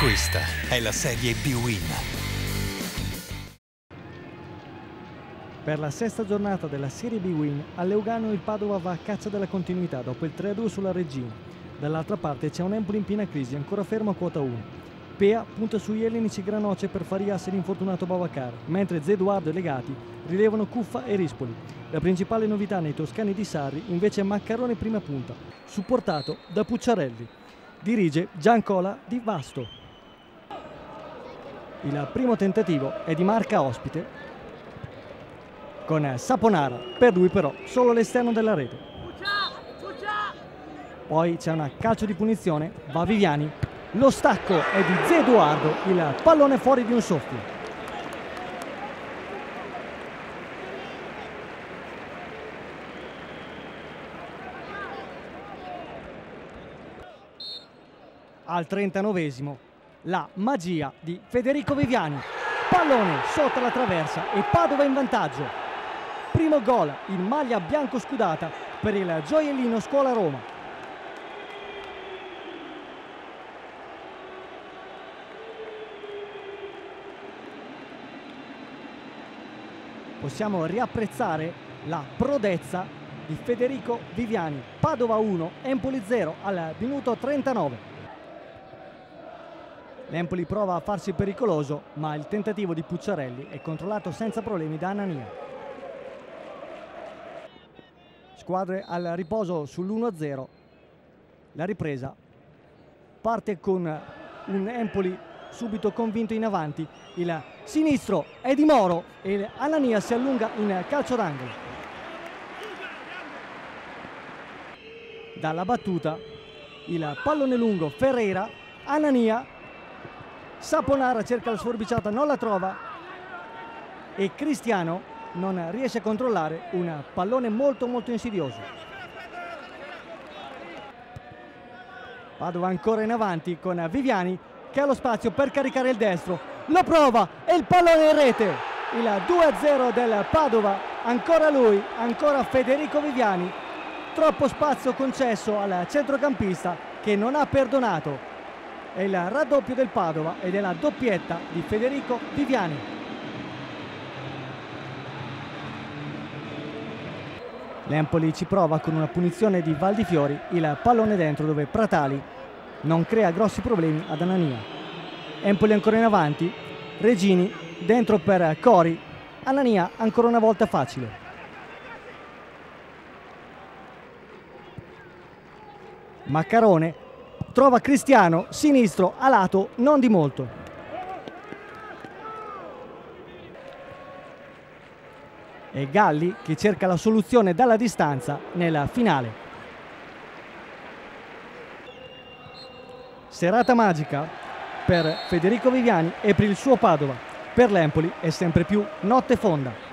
Questa è la Serie B-Win. Per la sesta giornata della Serie B-Win, a Leuganeo il Padova va a caccia della continuità dopo il 3-2 sulla Reggina. Dall'altra parte c'è un Empoli in piena crisi, ancora fermo a quota 1. Pea punta sugli ellenici Granoce per far riasse l'infortunato Babacar, mentre Zeduardo e Legati rilevano Cuffa e Rispoli. La principale novità nei toscani di Sarri invece è Maccarone prima punta, supportato da Pucciarelli. Dirige Giancola Di Vasto. Il primo tentativo è di marca ospite, con Saponara, per lui però solo l'esterno della rete. Poi c'è una calcio di punizione, va Viviani, lo stacco è di Zeduardo, il pallone fuori di un soffio. Al 39esimo, la magia di Federico Viviani, pallone sotto la traversa e Padova in vantaggio. Primo gol in maglia bianco-scudata per il gioiellino Scuola Roma. Possiamo riapprezzare la prodezza di Federico Viviani. Padova 1, Empoli 0 al minuto 39. L'Empoli prova a farsi pericoloso, ma il tentativo di Pucciarelli è controllato senza problemi da Anania. Squadre al riposo sull'1-0. La ripresa parte con un Empoli subito convinto in avanti. Il sinistro è di Moro e Anania si allunga in calcio d'angolo. Dalla battuta il pallone lungo Ferreira, Anania, Saponara cerca la sforbiciata, non la trova e Cristiano non riesce a controllare un pallone molto insidioso. Padova ancora in avanti con Viviani che ha lo spazio per caricare il destro, lo prova e il pallone in rete. Il 2-0 del Padova, ancora lui, ancora Federico Viviani. Troppo spazio concesso al centrocampista che non ha perdonato. È il raddoppio del Padova ed è la doppietta di Federico Viviani. L'Empoli ci prova con una punizione di Valdifiori, il pallone dentro dove Pratali non crea grossi problemi ad Anania. Empoli ancora in avanti, Regini dentro per Cori, Anania ancora una volta facile. Maccarone trova Cristiano, sinistro, a lato, non di molto. E Galli che cerca la soluzione dalla distanza nel finale. Serata magica per Federico Viviani e per il suo Padova. Per l'Empoli è sempre più notte fonda.